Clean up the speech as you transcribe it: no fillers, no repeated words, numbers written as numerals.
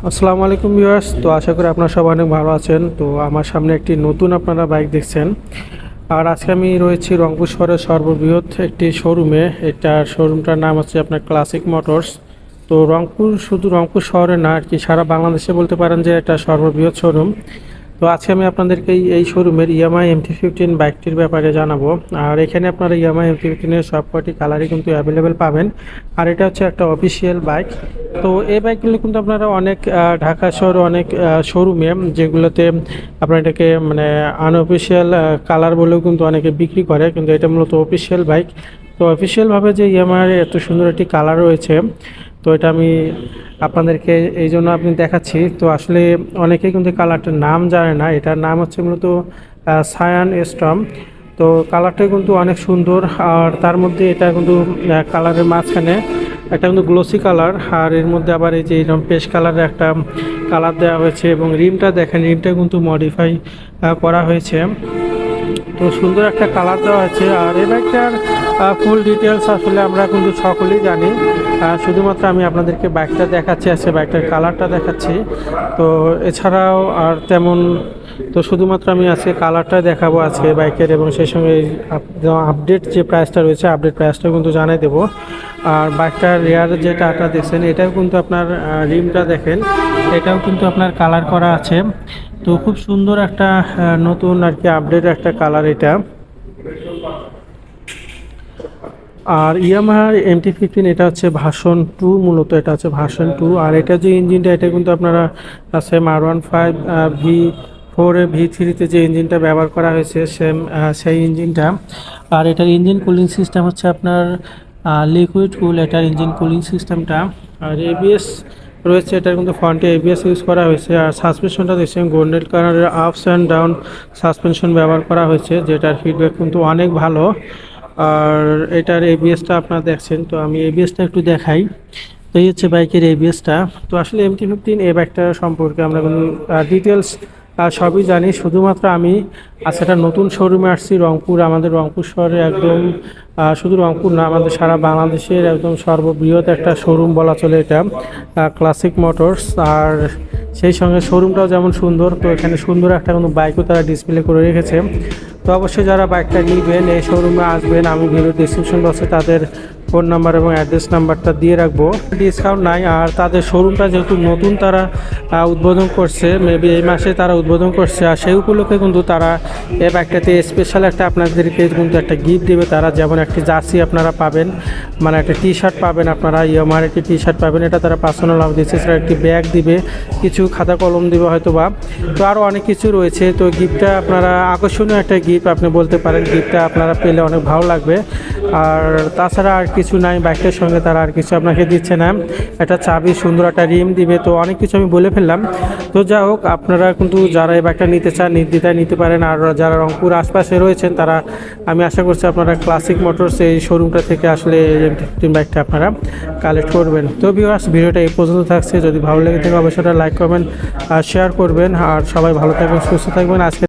আসসালামু আলাইকুম ভিউয়ার্স। তো আশা করি আপনারা সবাই অনেক ভালো আছেন। তো আমার সামনে একটি নতুন আপনারা বাইক দেখছেন। আর আজকে আমি রয়েছি রংপুর শহরের সর্ববৃহৎ একটি শোরুমে। এটার শোরুমটার নাম হচ্ছে আপনার ক্লাসিক মোটরস। তো রংপুর, শুধু রংপুর শহরে না আর কি, সারা বাংলাদেশে বলতে পারেন যে এটা সর্ববৃহৎ শোরুম। তো আজকে আমি আপনাদেরকে এই শোরুমের ইয়ামাহা MT-15 বাইকটির ব্যাপারে জানাবো। আর এখানে আপনারা ইয়ামাহা MT-15 এর সব কয়টি কালারই কিন্তু অ্যাভেলেবেল পাবেন। আর এটা হচ্ছে একটা অফিসিয়াল বাইক। তো এই বাইকগুলো কিন্তু আপনারা অনেক ঢাকা শহরে অনেক শোরুমে, যেগুলোতে আপনার এটাকে মানে আনঅফিসিয়াল কালার বলেও কিন্তু অনেকে বিক্রি করে, কিন্তু এটা মূলত অফিসিয়াল বাইক। তো অফিসিয়ালভাবে যে ইয়ামাহার এত সুন্দর একটি কালার রয়েছে, তো এটা আমি আপনাদেরকে এই জন্য আপনি দেখাচ্ছি। তো আসলে অনেকেই কিন্তু কালারটার নাম জানে না। এটার নাম হচ্ছে মূলত সায়ান স্টর্ম। তো কালারটা কিন্তু অনেক সুন্দর। আর তার মধ্যে এটা কিন্তু কালারের মাঝখানে একটা কিন্তু গ্লোসি কালার, আর এর মধ্যে আবার এই যে এরকম পেস্ট কালারের একটা কালার দেওয়া হয়েছে। এবং রিমটা দেখেন, রিমটা কিন্তু মডিফাই করা হয়েছে। তো সুন্দর একটা কালার দেওয়া হয়েছে। আর এই বাইকটার ফুল ডিটেলস আসলে আমরা কিন্তু সকলেই জানি। শুধুমাত্র আমি আপনাদেরকে বাইকটা দেখাচ্ছি, আছে বাইকটার কালারটা দেখাচ্ছি। তো এছাড়াও আর তেমন, তো শুধুমাত্র আমি আজকে কালারটা দেখাবো আজকে বাইকের, এবং সেই সঙ্গে আপডেট যে প্রাইসটা রয়েছে, আপডেট প্রাইসটা কিন্তু জানাই দেবো। আর বাইকটার রেয়ার যে টাটা দেখছেন, এটাও কিন্তু আপনার রিমটা দেখেন, এটাও কিন্তু আপনার কালার করা আছে। তো খুব সুন্দর একটা নতুন আর কি আপডেট একটা কালার এটা। আর ইয়ামাহার MT-15 এটা হচ্ছে ভার্সন 2, মূলত এটা হচ্ছে ভার্সন 2। আর এটা যে ইঞ্জিনটা, এটা কিন্তু আপনারা আছে R15 V4 V3-তে যে ইঞ্জিনটা ব্যবহার করা হয়েছে, সেই ইঞ্জিনটা। আর এটার ইঞ্জিন কুলিং সিস্টেম হচ্ছে আপনার লিকুইড কুল, এটার ইঞ্জিন কুলিং সিস্টেমটা। আর ABS রয়েছে, এটার কিন্তু ফ্রন্টে ABS ইউজ করা হয়েছে। আর সাসপেনশনটা দেখছেন গোল্ডেন কালারের আপস অ্যান্ড ডাউন সাসপেনশন ব্যবহার করা হয়েছে, যেটার ফিডব্যাক কিন্তু অনেক ভালো। আর এটার ABS-টা আপনারা দেখছেন, তো আমি ABS-টা একটু দেখাই। তো এই হচ্ছে বাইকের ABS-টা। তো আসলে MT-15 এই বাইকটা সম্পর্কে আমরা কিন্তু ডিটেলস সবই জানি। শুধুমাত্র আমি আজকে একটা নতুন শোরুমে আসছি রংপুর, আমাদের রংপুর শহরে একদম শুধু রংপুর না, আমাদের সারা বাংলাদেশের একদম সর্ববৃহৎ একটা শোরুম বলা চলে এটা, ক্লাসিক মোটরস। আর সেই সঙ্গে শোরুমটাও যেমন সুন্দর, তো এখানে সুন্দর একটা কিন্তু বাইকও তারা ডিসপ্লে করে রেখেছে। তো অবশ্যই যারা বাইকটা নিবেন এই শোরুমে আসবেন, আমি ভিডিও ডিসক্রিপশন বক্সে তাদের ফোন নাম্বার এবং অ্যাড্রেস নাম্বারটা দিয়ে রাখবো। ডিসকাউন্ট নাই। আর তাদের শোরুমটা যেহেতু নতুন তারা উদ্বোধন করছে, মেবি এই মাসে তারা উদ্বোধন করছে, আর সেই উপলক্ষে কিন্তু তারা এই বাইকটাতে স্পেশাল একটা আপনাদেরকে কিন্তু একটা গিফট দেবে তারা। যেমন একটি জার্সি আপনারা পাবেন, মানে একটা টি-শার্ট পাবেন, আপনারা ইয়ামাহার একটি টি-শার্ট পাবেন, এটা তারা পার্সোনাল অফ দিচ্ছে। সেটা একটি ব্যাগ দিবে, কিছু খাতা কলম দিবে হয়তো বা, তো আরও অনেক কিছু রয়েছে। তো গিফটটা আপনারা আকর্ষণীয় একটা গিফট আপনি বলতে পারেন, গিফটটা আপনারা পেলে অনেক ভালো লাগবে। আর তাছাড়া আর কিছু নাই, বাইকটার সঙ্গে তারা আর কিছু আপনাকে দিচ্ছে না। একটা চাবি, সুন্দর একটা রিম দিবে। তো অনেক কিছু আমি বলে ফেললাম। তো যা হোক, আপনারা কিন্তু যারা এই বাইকটা নিতে চান নির্দ্বিধায় নিতে পারেন। আর যারা রংপুর আশপাশে রয়েছেন তারা, আমি আশা করছি আপনারা ক্লাসিক মোটরস এই শোরুমটা থেকে আসলে MT-15 বাইকটা আপনারা কালেক্ট করবেন। তো ভিউয়ার্স, ভিডিওটা এই পর্যন্ত থাকছে। যদি ভালো লেগে থাকে অবশ্যই লাইক করবেন আর শেয়ার করবেন। আর সবাই ভালো থাকবেন, সুস্থ থাকবেন। আজকে